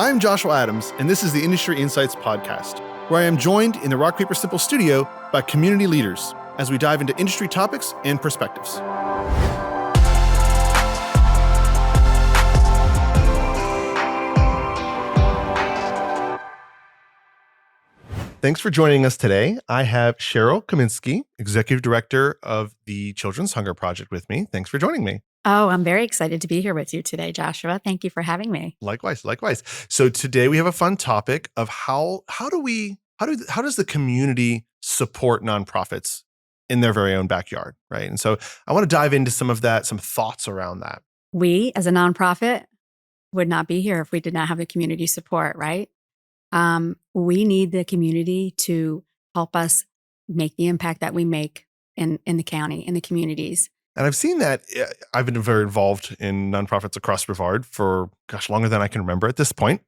I'm Joshua Adams, and this is the Industry Insights Podcast, where I am joined in the Rock Paper Simple studio by community leaders as we dive into industry topics and perspectives. Thanks for joining us today. I have Cheryl Cominsky, Executive Director of the Children's Hunger Project with me. Thanks for joining me. Oh, I'm very excited to be here with you today, Joshua. Thank you for having me. Likewise. So today we have a fun topic of how does the community support nonprofits in their very own backyard, right? And so I want to dive into some of that, some thoughts around that. We, as a nonprofit, would not be here if we did not have the community support, right? We need the community to help us make the impact that we make in the county, in the communities. And I've seen that. I've been very involved in nonprofits across Brevard for, longer than I can remember at this point.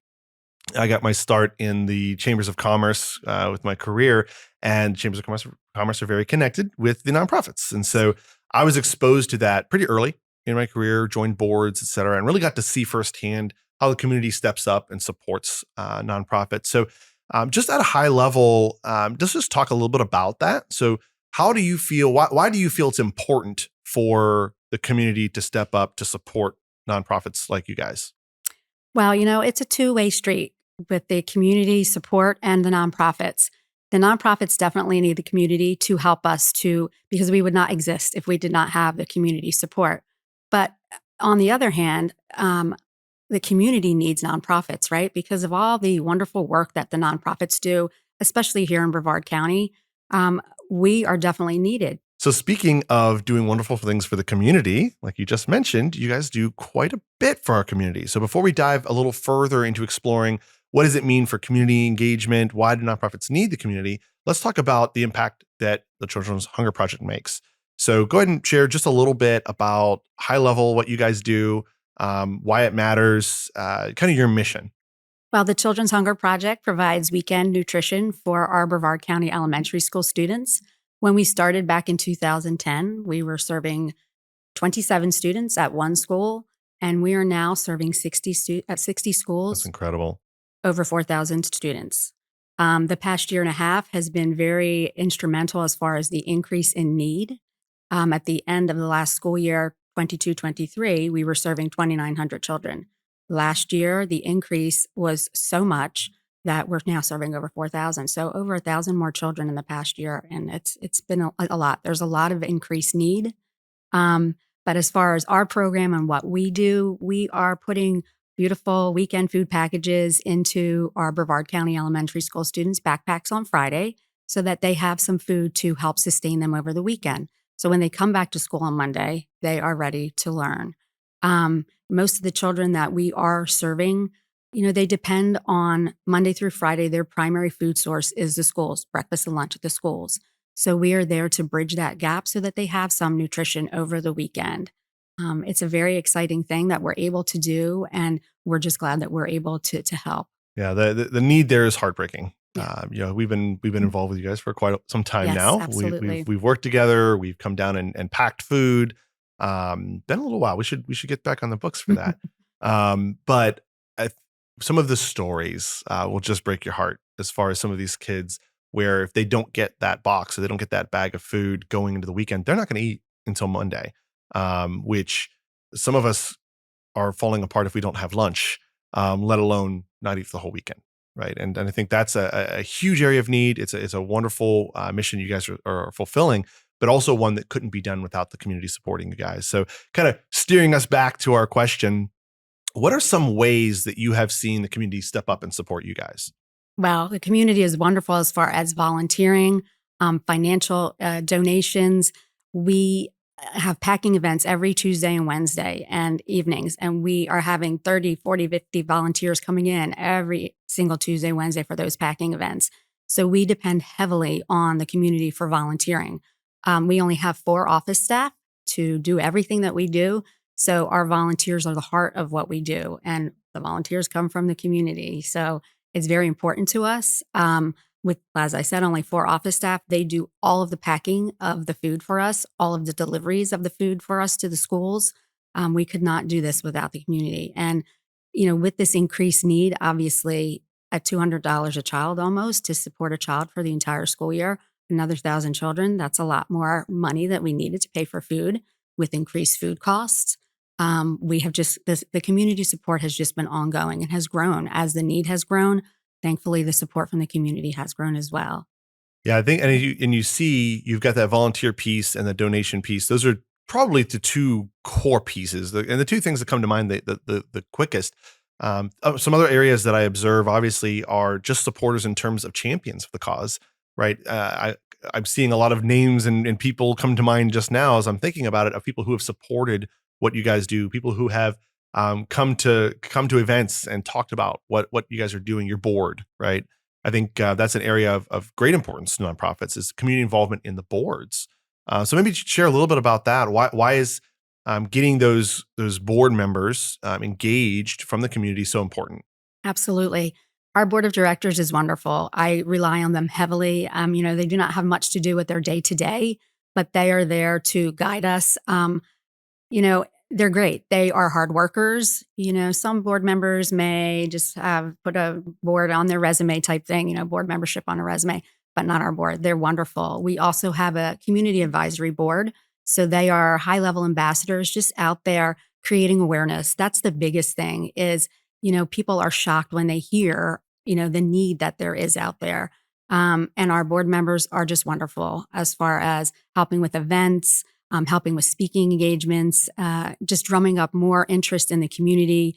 I got my start in the Chambers of Commerce with my career, and Chambers of Commerce are very connected with the nonprofits. And so I was exposed to that pretty early in my career, joined boards, et cetera, and really got to see firsthand how the community steps up and supports nonprofits. So just at a high level, just talk a little bit about that. So how do you feel, why do you feel it's important for the community to step up to support nonprofits like you guys? Well, it's a two-way street with the community support and the nonprofits. The nonprofits definitely need the community to help us because we would not exist if we did not have the community support. But on the other hand, the community needs nonprofits, right? Because of all the wonderful work that the nonprofits do, especially here in Brevard County, we are definitely needed. So speaking of doing wonderful things for the community, like you just mentioned, you guys do quite a bit for our community. So before we dive a little further into exploring what does it mean for community engagement, why do nonprofits need the community, let's talk about the impact that the Children's Hunger Project makes. So go ahead and share just a little bit about high level what you guys do, why it matters, kind of your mission. Well, the Children's Hunger Project provides weekend nutrition for our Brevard County elementary school students. When we started back in 2010, we were serving 27 students at one school, and we are now serving 60 at 60 schools. That's incredible. Over 4,000 students. The past year and a half has been very instrumental as far as the increase in need. At the end of the last school year, 22-23, we were serving 2,900 children. Last year, the increase was so much that we're now serving over 4,000. So over 1,000 more children in the past year. And it's been a lot. There's a lot of increased need. But as far as our program and what we do, we are putting beautiful weekend food packages into our Brevard County elementary school students' backpacks on Friday so that they have some food to help sustain them over the weekend. So when they come back to school on Monday, they are ready to learn. Most of the children that we are serving, they depend on Monday through Friday. Their primary food source is the schools, breakfast and lunch at the schools. So we are there to bridge that gap so that they have some nutrition over the weekend. It's a very exciting thing that we're able to do, and we're just glad that we're able to help. Yeah, the need there is heartbreaking. Yeah. We've been involved with you guys for quite some time now. Absolutely. We've worked together. We've come down and packed food. Been a little while. We should get back on the books for that. But some of the stories will just break your heart as far as some of these kids where if they don't get that box or they don't get that bag of food going into the weekend, they're not going to eat until Monday, which some of us are falling apart if we don't have lunch, let alone not eat for the whole weekend. Right. And I think that's a huge area of need. It's a wonderful mission you guys are fulfilling, but also one that couldn't be done without the community supporting you guys. So kind of steering us back to our question, what are some ways that you have seen the community step up and support you guys? Well, the community is wonderful as far as volunteering, financial donations. We have packing events every Tuesday and Wednesday and evenings, and we are having 30, 40, 50 volunteers coming in every single Tuesday, Wednesday for those packing events. So we depend heavily on the community for volunteering. We only have 4 office staff to do everything that we do. So our volunteers are the heart of what we do, and the volunteers come from the community. So it's very important to us. With, as I said, only 4 office staff, they do all of the packing of the food for us, all of the deliveries of the food for us to the schools. We could not do this without the community. And, with this increased need, obviously at $200 a child almost to support a child for the entire school year, another 1,000 children, that's a lot more money that we needed to pay for food with increased food costs. We have just, the community support has just been ongoing and has grown as the need has grown. Thankfully, the support from the community has grown as well. Yeah, I think, and you see, you've got that volunteer piece and the donation piece. Those are probably the two core pieces, and the two things that come to mind the quickest. Some other areas that I observe, obviously, are just supporters in terms of champions of the cause. Right, I'm seeing a lot of names and people come to mind just now as I'm thinking about it, of people who have supported what you guys do, people who have come to events and talked about what you guys are doing. Your board, right? I think that's an area of great importance to nonprofits, is community involvement in the boards. So maybe share a little bit about that. Why is getting those board members engaged from the community so important? Absolutely. Our board of directors is wonderful. I rely on them heavily. They do not have much to do with their day to day, but they are there to guide us. They're great. They are hard workers. Some board members may just have put a board on their resume type thing, board membership on a resume, but not our board. They're wonderful. We also have a community advisory board. So they are high level ambassadors just out there creating awareness. That's the biggest thing is, people are shocked when they hear, the need that there is out there. And our board members are just wonderful as far as helping with events, helping with speaking engagements, just drumming up more interest in the community,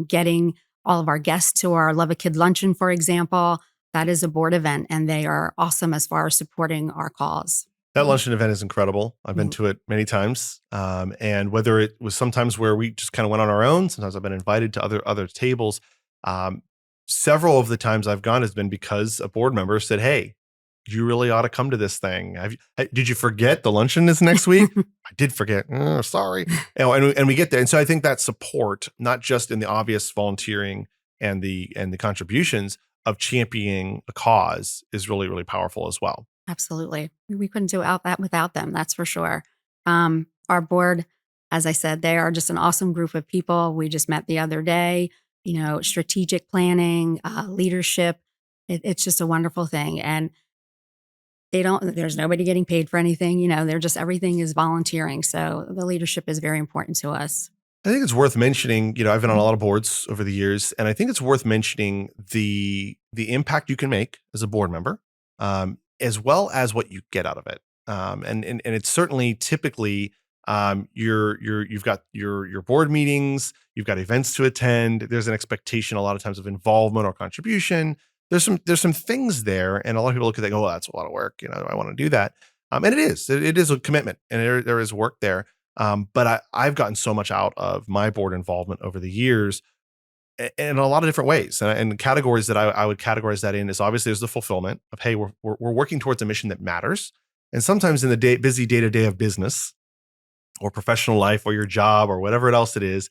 getting all of our guests to our Love a Kid luncheon, for example. That is a board event, and they are awesome as far as supporting our cause. That luncheon event is incredible. I've been Mhm. to it many times, and whether it was sometimes where we just kind of went on our own, sometimes I've been invited to other tables. Um, Several of the times I've gone has been because a board member said, "Hey, you really ought to come to this thing. Did you forget the luncheon is next week?" I did forget. Oh, sorry. And we get there, and so I think that support, not just in the obvious volunteering and the contributions of championing a cause, is really really powerful as well. Absolutely. We couldn't do out that without them, that's for sure. Our board, as I said, they are just an awesome group of people. We just met the other day, strategic planning, leadership. It's just a wonderful thing. And there's nobody getting paid for anything, they're just, everything is volunteering. So the leadership is very important to us. I think it's worth mentioning, I've been on a lot of boards over the years, and I think it's worth mentioning the impact you can make as a board member, as well as what you get out of it. And it's certainly typically you've got your board meetings, you've got events to attend. There's an expectation a lot of times of involvement or contribution. There's some things there, and a lot of people look at that and go, "Oh, that's a lot of work. I want to do that." And it is a commitment, and there is work there. But I've gotten so much out of my board involvement over the years in a lot of different ways. And categories that I would categorize that in is, obviously, there's the fulfillment of, hey, we're working towards a mission that matters. And sometimes in the busy day to day of business or professional life or your job or whatever else it is,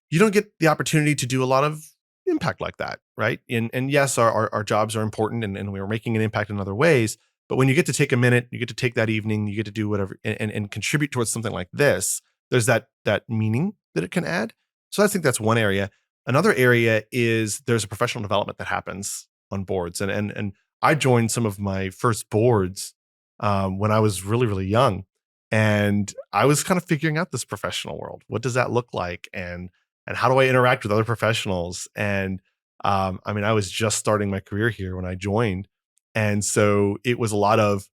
you don't get the opportunity to do a lot of impact like that, right? And yes, our jobs are important, and we are making an impact in other ways. But when you get to take a minute, you get to take that evening, you get to do whatever and contribute towards something like this, there's that meaning that it can add. So I think that's one area. Another area is there's a professional development that happens on boards. And I joined some of my first boards when I was really, really young. And I was kind of figuring out this professional world. What does that look like? And how do I interact with other professionals? And I was just starting my career here when I joined. And so it was a lot of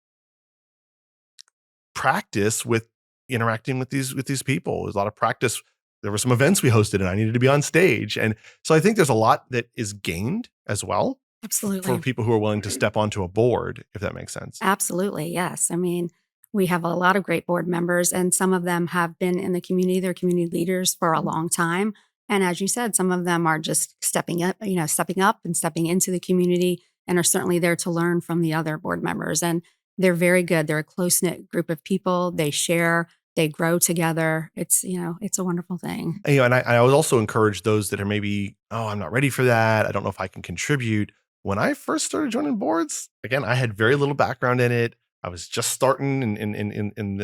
practice with interacting with these people. It was a lot of practice. There were some events we hosted and I needed to be on stage. And so I think there's a lot that is gained as well for Absolutely. people who are willing to step onto a board, if that makes sense. Absolutely, yes. I mean, we have a lot of great board members, and some of them have been in the community. They're community leaders for a long time. And as you said, some of them are just stepping up and stepping into the community and are certainly there to learn from the other board members. And they're very good. They're a close knit group of people. They share, they grow together. It's a wonderful thing. And I would also encourage those that are maybe, oh, I'm not ready for that. I don't know if I can contribute. When I first started joining boards, again, I had very little background in it. I was just starting in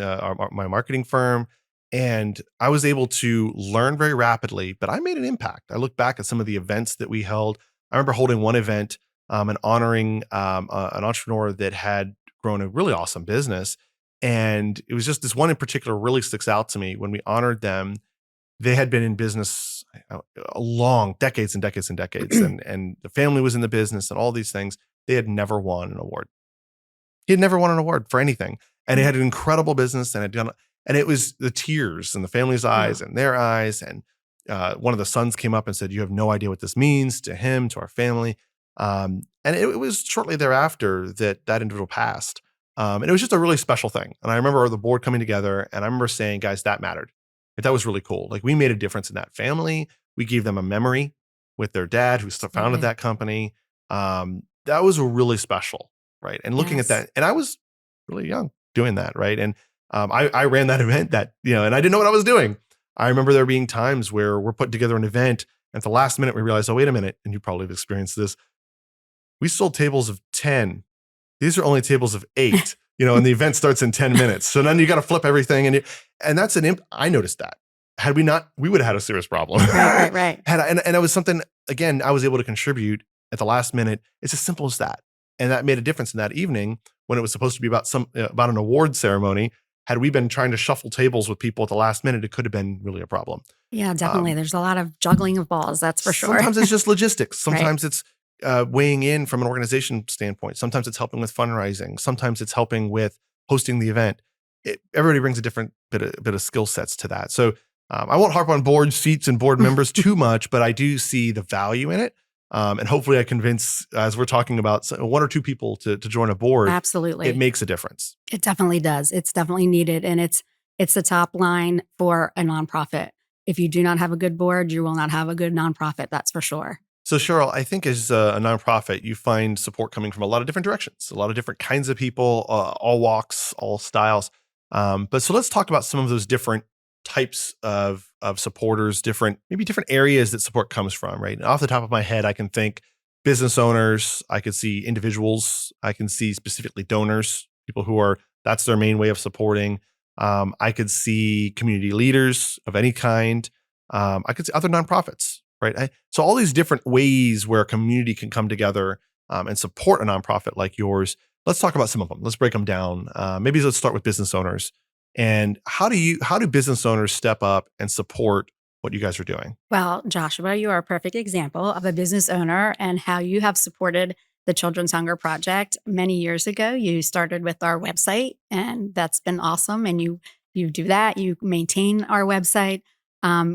my marketing firm, And I was able to learn very rapidly, but I made an impact. I look back at some of the events that we held. I remember holding one event and honoring an entrepreneur that had grown a really awesome business. And it was just this one in particular really sticks out to me. When we honored them, they had been in business a long decades and decades and decades, and the family was in the business and all these things. They had never won an award. He had never won an award for anything, and he had an incredible business and had done. And it was the tears in the family's Yeah. eyes and their eyes. And one of the sons came up and said, "You have no idea what this means to him, to our family." And it was shortly thereafter that that individual passed. And it was just a really special thing. And I remember the board coming together, and I remember saying, "Guys, that mattered. Like, that was really cool. Like, we made a difference in that family. We gave them a memory with their dad who founded Absolutely. that company." That was really special, right? And looking at Yes. that, and I was really young doing that, right? And I ran that event and I didn't know what I was doing. I remember there being times where we're putting together an event, and at the last minute we realized, oh, wait a minute, and you probably have experienced this. We sold tables of 10. These are only tables of 8, and the event starts in 10 minutes. So then you got to flip everything. And that's I noticed that. Had we not, we would have had a serious problem. Right, right, right. And it was something, again, I was able to contribute at the last minute. It's as simple as that. And that made a difference in that evening when it was supposed to be about an award ceremony. Had we been trying to shuffle tables with people at the last minute, it could have been really a problem. Yeah, definitely. Um, There's a lot of juggling of balls, that's for sure. Sometimes it's just logistics. Right. Sometimes it's weighing in from an organization standpoint. Sometimes it's helping with fundraising. Sometimes it's helping with hosting the event. Everybody brings a different bit of skill sets to that. So I won't harp on board seats and board members too much, but I do see the value in it. And hopefully I convince, as we're talking about, one or two people to join a board. It Absolutely. makes a difference. It definitely does. It's definitely needed. And it's the top line for a nonprofit. If you do not have a good board, you will not have a good nonprofit, that's for sure. So Cheryl, I think as a nonprofit, you find support coming from a lot of different directions, a lot of different kinds of people, all walks, all styles. But so let's talk about some of those different types of supporters, maybe different areas that support comes from. Right, and off the top of my head, I can think business owners. I could see individuals. I can see specifically donors, people who are that's their main way of supporting. I could see community leaders of any kind. I could see other nonprofits. Right. So all these different ways where a community can come together and support a nonprofit like yours. Let's talk about some of them. Let's break them down. Maybe let's start with business owners. And how do business owners step up and support what you guys are doing? Well, Joshua, you are a perfect example of a business owner and how you have supported the Children's Hunger Project many years ago. You started with our website, and that's been awesome. And you do that. You maintain our website.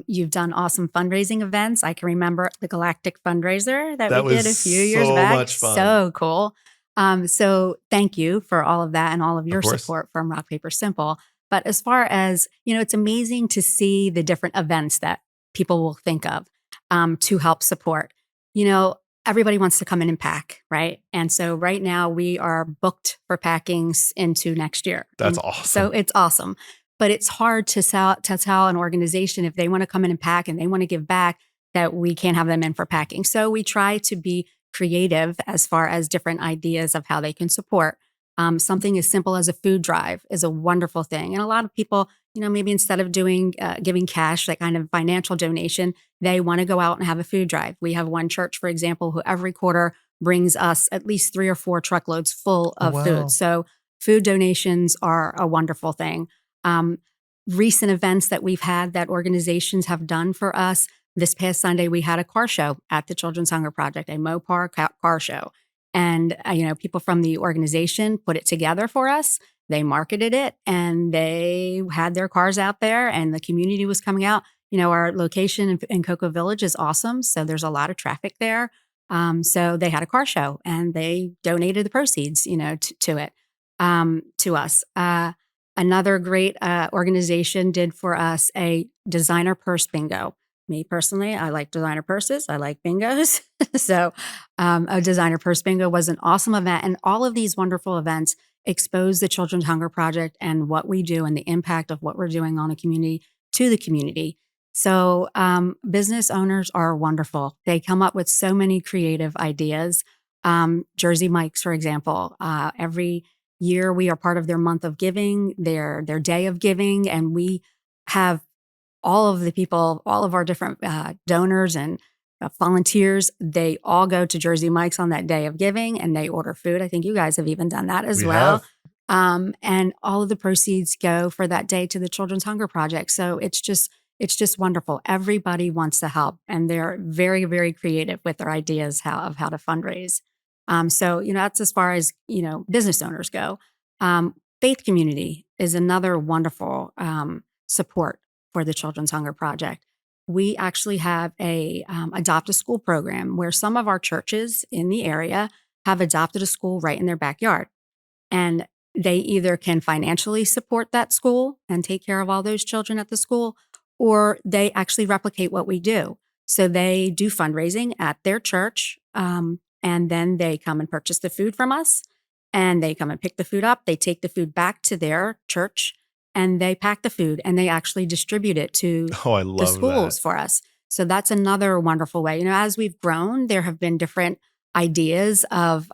You've done awesome fundraising events. I can remember the Galactic fundraiser that we That did was a few years so back. much fun. So cool. So thank you for all of that and all of Of your course. support from Rock Paper Simple. But as far as, it's amazing to see the different events that people will think of to help support. You know, everybody wants to come in and pack, right? And so right now we are booked for packings into next year. That's And so awesome. it's awesome. But it's hard to tell an organization if they want to come in and pack and they want to give back that we can't have them in for packing. So we try to be creative as far as different ideas of how they can support. Something as simple as a food drive is a wonderful thing. And a lot of people, maybe instead of doing giving cash, that kind of financial donation, they want to go out and have a food drive. We have one church, for example, who every quarter brings us at least 3 or 4 truckloads full Oh, of food. wow. So food donations are a wonderful thing. Um, Recent events that we've had that organizations have done for us. This past Sunday, we had a car show at the Children's Hunger Project, a Mopar car show. And, people from the organization put it together for us. They marketed it and they had their cars out there and the community was coming out. Our location in Cocoa Village is awesome. So there's a lot of traffic there. So they had a car show and they donated the proceeds, to it, to us. Another great organization did for us a designer purse bingo. Me personally, I like designer purses. I like bingos. So a designer purse bingo was an awesome event. And all of these wonderful events expose the Children's Hunger Project and what we do and the impact of what we're doing on the community to the community. So business owners are wonderful. They come up with so many creative ideas. Jersey Mike's, for example, every year we are part of their month of giving, their day of giving, and we have all of the people, all of our different donors and volunteers, they all go to Jersey Mike's on that day of giving and they order food. I think you guys have even done that as We well. have. And all of the proceeds go for that day to the Children's Hunger Project. So it's just wonderful. Everybody wants to help, and they're very, very creative with their ideas of how to fundraise. So that's as far as business owners go. Faith community is another wonderful support for the Children's Hunger Project. We actually have a adopt a school program where some of our churches in the area have adopted a school right in their backyard. And they either can financially support that school and take care of all those children at the school, or they actually replicate what we do. So they do fundraising at their church, and then they come and purchase the food from us, and they come and pick the food up. They take the food back to their church, and they pack the food, and they actually distribute it to Oh, I the love that. schools for us. So that's another wonderful way. As we've grown, there have been different ideas of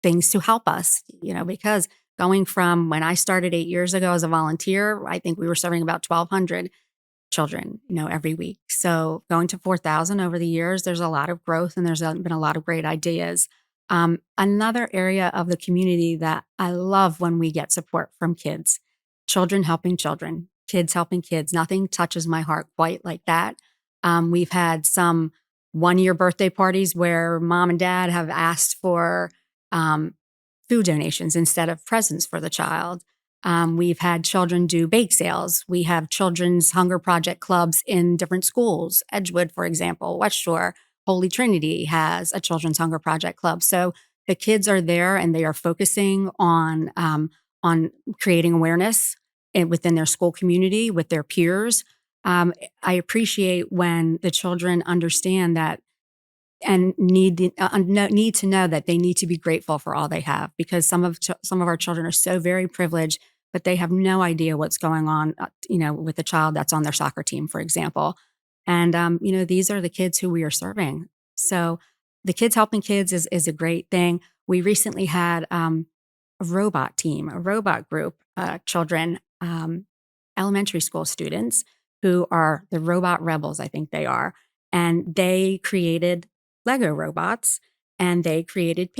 things to help us, because going from when I started 8 years ago as a volunteer, I think we were serving about 1,200 children, every week. So going to 4,000 over the years, there's a lot of growth and there's been a lot of great ideas. Another area of the community that I love when we get support from kids, children helping children, kids helping kids. Nothing touches my heart quite like that. We've had some 1-year birthday parties where mom and dad have asked for food donations instead of presents for the child. We've had children do bake sales. We have children's hunger project clubs in different schools. Edgewood, for example, West Shore, Holy Trinity has a children's hunger project club. So the kids are there and they are focusing on creating awareness within their school community with their peers. I appreciate when the children understand that and need to know that they need to be grateful for all they have, because some of our children are so very privileged, but they have no idea what's going on, with the child that's on their soccer team, for example. And these are the kids who we are serving. So the kids helping kids is a great thing. We recently had a robot team, a robot group, children, elementary school students who are the robot rebels, I think they are. And they created Lego robots and they created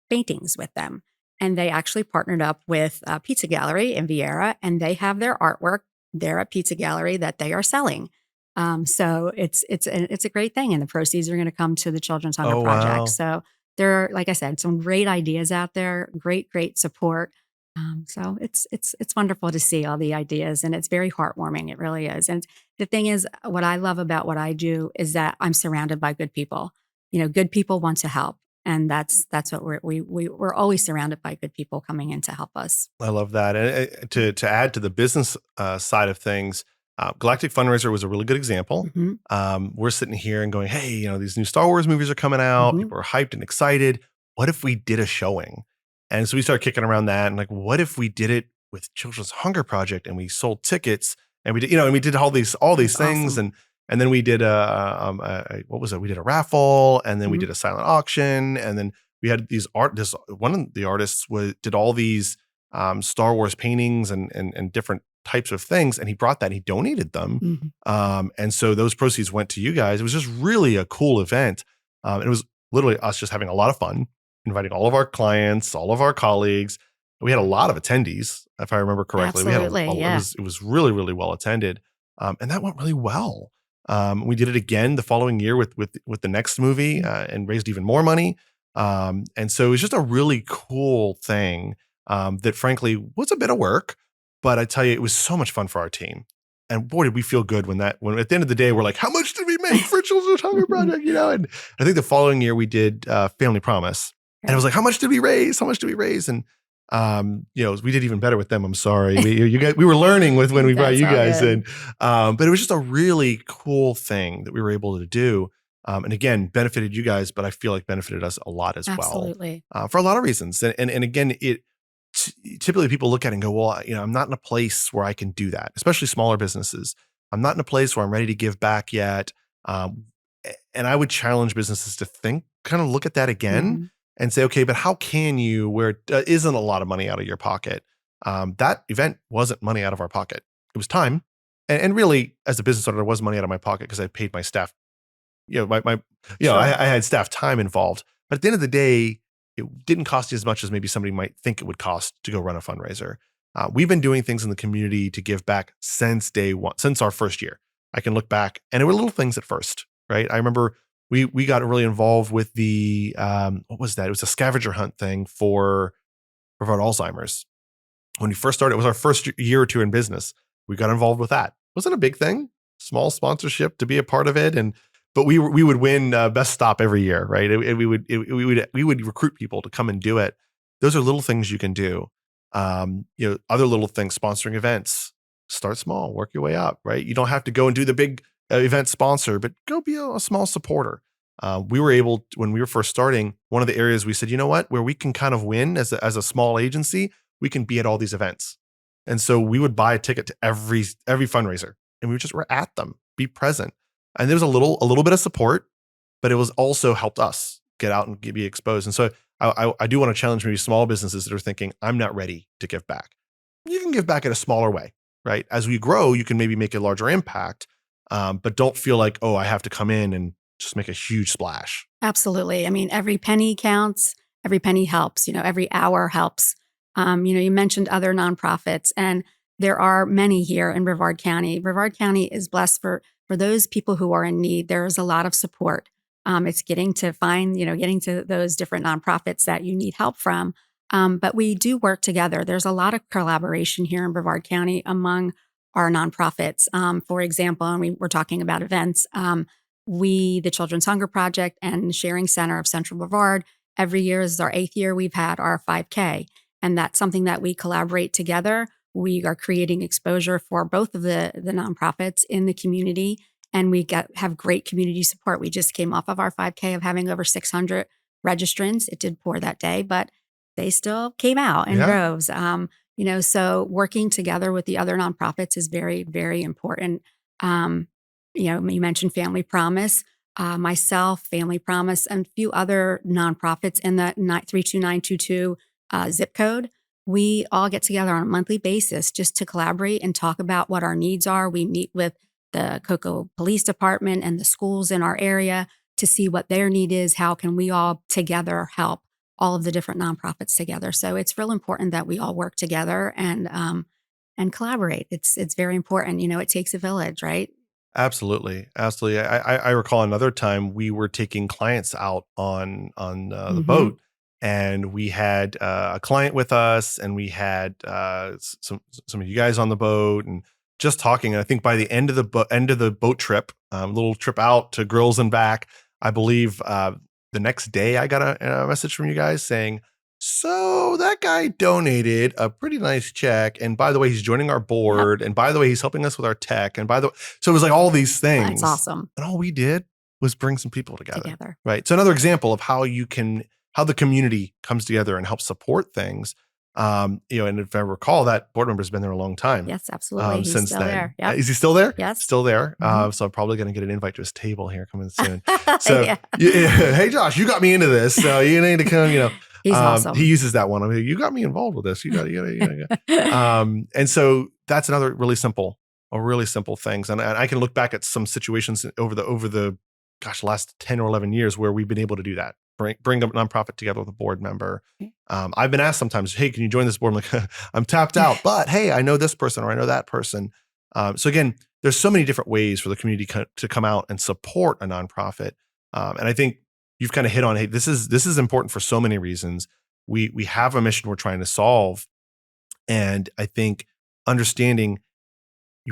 paintings with them. And they actually partnered up with a pizza gallery in Vieira, and they have their artwork there at Pizza Gallery that they are selling. So it's a great thing, and the proceeds are going to come to the Children's Hunger Oh, Project. wow. So there are, like I said, some great ideas out there, great support. So it's wonderful to see all the ideas, and it's very heartwarming. It really is. And the thing is, what I love about what I do is that I'm surrounded by good people. Good people want to help, and that's what we're always surrounded by good people coming in to help us. I love that. And to add to the business side of things, Galactic Fundraiser was a really good example. Hmm. We're sitting here and going, hey, these new Star Wars movies are coming out. Hmm. People are hyped and excited. What if we did a showing? And so we started kicking around that and like, what if we did it with Children's Hunger Project and we sold tickets and we did, and we did all these That's things. awesome. And then we did what was it? We did a raffle, and then we Hmm. did a silent auction, and then we had one of the artists did all these Star Wars paintings and different types of things, and he brought that and he donated them. Hmm. And so those proceeds went to you guys. It was just really a cool event. It was literally us just having a lot of fun, inviting all of our clients, all of our colleagues. We had a lot of attendees, if I remember correctly. We had Absolutely, it yeah. was really, really well attended. And that went really well. We did it again the following year with the next movie and raised even more money. And so it was just a really cool thing that frankly was a bit of work, but I tell you, it was so much fun for our team. And boy, did we feel good when at the end of the day, we're like, how much did we make for Children's Hunger Project? And I think the following year we did Family Promise. And it was like, how much did we raise? How much did we raise? And we did even better with them. I'm sorry. We were learning when we brought That's you all guys in. good. But it was just a really cool thing that we were able to do. And again, benefited you guys, but I feel like benefited us a lot as well Absolutely. for a lot of reasons. And again, typically people look at it and go, well, I'm not in a place where I can do that, especially smaller businesses. I'm not in a place where I'm ready to give back yet. And I would challenge businesses to kind of look at that again Hmm. and say, okay, but how can you, where it isn't a lot of money out of your pocket? That event wasn't money out of our pocket. It was time. and really, as a business owner, there was money out of my pocket because I paid my staff. Sure. I had staff time involved. But at the end of the day, it didn't cost you as much as maybe somebody might think it would cost to go run a fundraiser. We've been doing things in the community to give back since day one, since our first year. I can look back, and it were little things at first, right? I remember we got really involved with the what was that? It was a scavenger hunt thing for Brevard Alzheimer's. When we first started, it was our first year or two in business. We got involved with that. Wasn't a big thing, small sponsorship to be a part of it, and but we would win best stop every year, right? We would recruit people to come and do it. Those are little things you can do. Other little things, sponsoring events. Start small, work your way up, right? You don't have to go and do the big event sponsor, but go be a small supporter. We were able, when we were first starting, one of the areas we said, you know what, where we can kind of win as a small agency, we can be at all these events. And so we would buy a ticket to every fundraiser, and we just were at them, be present. And there was a little bit of support, but it was also helped us get out and be exposed. And so I do want to challenge maybe small businesses that are thinking, I'm not ready to give back. You can give back in a smaller way, right? As we grow, you can maybe make a larger impact, but don't feel like, oh, I have to come in and just make a huge splash. Absolutely. I mean, every penny counts. Every penny helps. Every hour helps. You mentioned other nonprofits, and there are many here in Brevard County. Brevard County is blessed for those people who are in need. There is a lot of support. It's getting to those different nonprofits that you need help from. But we do work together. There's a lot of collaboration here in Brevard County among our nonprofits. For example, and we're talking about events. The Children's Hunger Project and Sharing Center of Central Brevard, every year, this is our 8th year, we've had our 5K. And that's something that we collaborate together. We are creating exposure for both of the nonprofits in the community, and we have great community support. We just came off of our 5K of having over 600 registrants. It did pour that day, but they still came out in Yeah. droves. So working together with the other nonprofits is very, very important. You mentioned Family Promise. Myself, Family Promise, and a few other nonprofits in the 32922 zip code. We all get together on a monthly basis just to collaborate and talk about what our needs are. We meet with the Cocoa Police Department and the schools in our area to see what their need is. How can we all together help all of the different nonprofits together? So it's real important that we all work together and collaborate. It's very important. It takes a village, right? Absolutely, absolutely. I recall another time we were taking clients out on the Hmm. boat, and we had a client with us, and we had some of you guys on the boat, and just talking. And I think by the end of the boat trip, little trip out to Grills and back, I believe the next day I got a message from you guys saying, so that guy donated a pretty nice check. And by the way, he's joining our Yep. board. And by the way, he's helping us with our tech. And by the way, so it was like all these That's things. awesome. And all we did was bring some people together. Together. Right. So another example of how the community comes together and helps support things. And if I recall, that board member's been there a long time. Yes, absolutely. He's Since still then. there. Yep. Is he still there? Yes. Still there. Mhm. So I'm probably going to get an invite to his table here coming soon. So Yeah. hey, Josh, you got me into this. So you need to come, He's awesome. he uses that one. I mean, you got me involved with this. And so that's another really simple things. And I can look back at some situations over the last 10 or 11 years where we've been able to do that. Bring a nonprofit together with a board member. I've been asked sometimes, hey, can you join this board? I'm like, I'm tapped out, but hey, I know this person or I know that person. So again, there's so many different ways for the community to come out and support a nonprofit. And I think you've kind of hit on, hey, this is important for so many reasons. We have a mission we're trying to solve. And I think understanding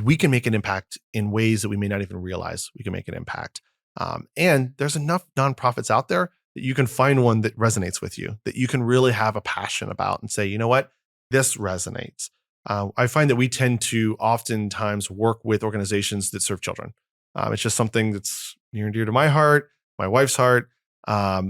we can make an impact in ways that we may not even realize we can make an impact. And there's enough nonprofits out there that you can find one that resonates with you, that you can really have a passion about and say, you know what, this resonates. I find that we tend to oftentimes work with organizations that serve children. It's just something that's near and dear to my heart, my wife's heart.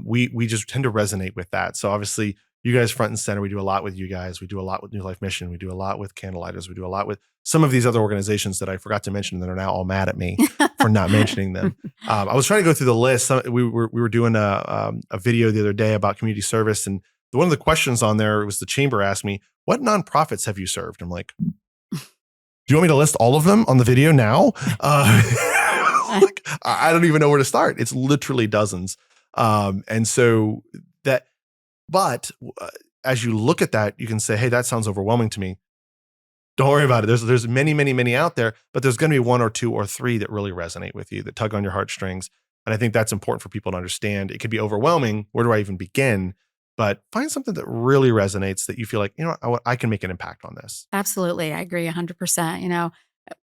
We just tend to resonate with that. So obviously, you guys front and center. We do a lot with you guys. We do a lot with New Life Mission. We do a lot with Candlelighters. We do a lot with some of these other organizations that I forgot to mention that are now all mad at me for not mentioning them. I was trying to go through the list. We were doing a video the other day about community service, and one of the questions on there was the chamber asked me, "What nonprofits have you served?" I'm like, Do you want me to list all of them on the video now? Like, I don't even know where to start. It's literally dozens. And so that, but as you look at that, you can say, hey, that sounds overwhelming to me. Don't worry about it. There's many, many, many out there, but there's going to be one or two or three that really resonate with you, that tug on your heartstrings. And I think that's important for people to understand. It could be overwhelming. Where do I even begin? But find something that really resonates, that you feel like, I can make an impact on this. Absolutely. I agree 100%.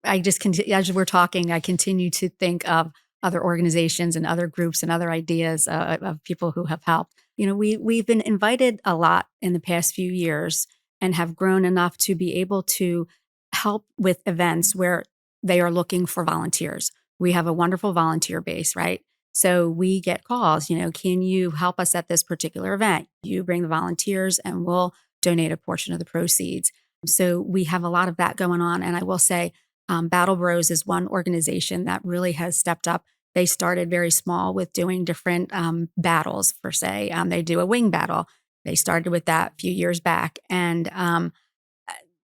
I just as we're talking, I continue to think of other organizations and other groups and other ideas of people who have helped. We've been invited a lot in the past few years and have grown enough to be able to help with events where they are looking for volunteers. We have a wonderful volunteer base, right? So we get calls, can you help us at this particular event? You bring the volunteers and we'll donate a portion of the proceeds. So we have a lot of that going on. And I will say, Battle Bros is one organization that really has stepped up. They started very small with doing different battles, per se. They do a wing battle. They started with that a few years back. And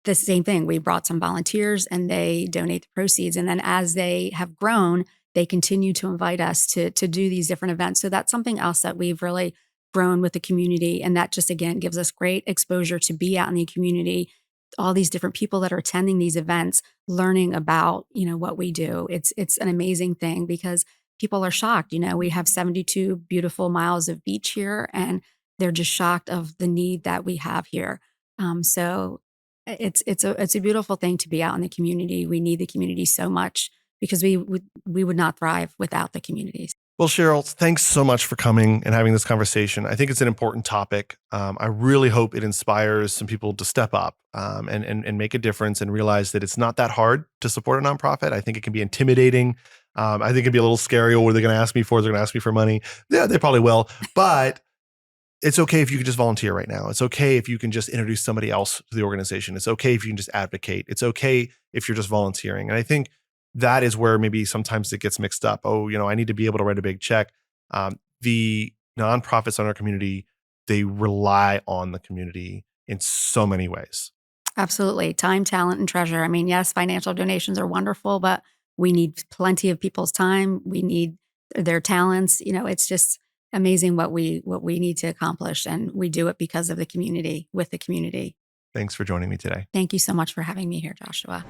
the same thing, we brought some volunteers and they donate the proceeds. And then as they have grown, they continue to invite us to do these different events. So that's something else that we've really grown with the community. And that just, again, gives us great exposure to be out in the community, all these different people that are attending these events, learning about, what we do. It's an amazing thing because people are shocked. We have 72 beautiful miles of beach here, and they're just shocked of the need that we have here. So it's a beautiful thing to be out in the community. We need the community so much because we would not thrive without the communities. Well, Cheryl, thanks so much for coming and having this conversation. I think it's an important topic. I really hope it inspires some people to step up and make a difference and realize that it's not that hard to support a nonprofit. I think it can be intimidating. I think it'd be a little scary. What are they going to ask me for? They're going to ask me for money. Yeah, they probably will. But it's okay if you can just volunteer right now. It's okay if you can just introduce somebody else to the organization. It's okay if you can just advocate. It's okay if you're just volunteering. And I think that is where maybe sometimes it gets mixed up. Oh, I need to be able to write a big check. The nonprofits in our community, they rely on the community in so many ways. Absolutely. Time, talent, and treasure. I mean, yes, financial donations are wonderful, but we need plenty of people's time. We need their talents. It's just amazing what we need to accomplish. And we do it because of the community, with the community. Thanks for joining me today. Thank you so much for having me here, Joshua.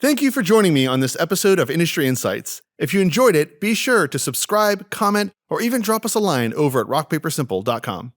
Thank you for joining me on this episode of Industry Insights. If you enjoyed it, be sure to subscribe, comment, or even drop us a line over at rockpapersimple.com.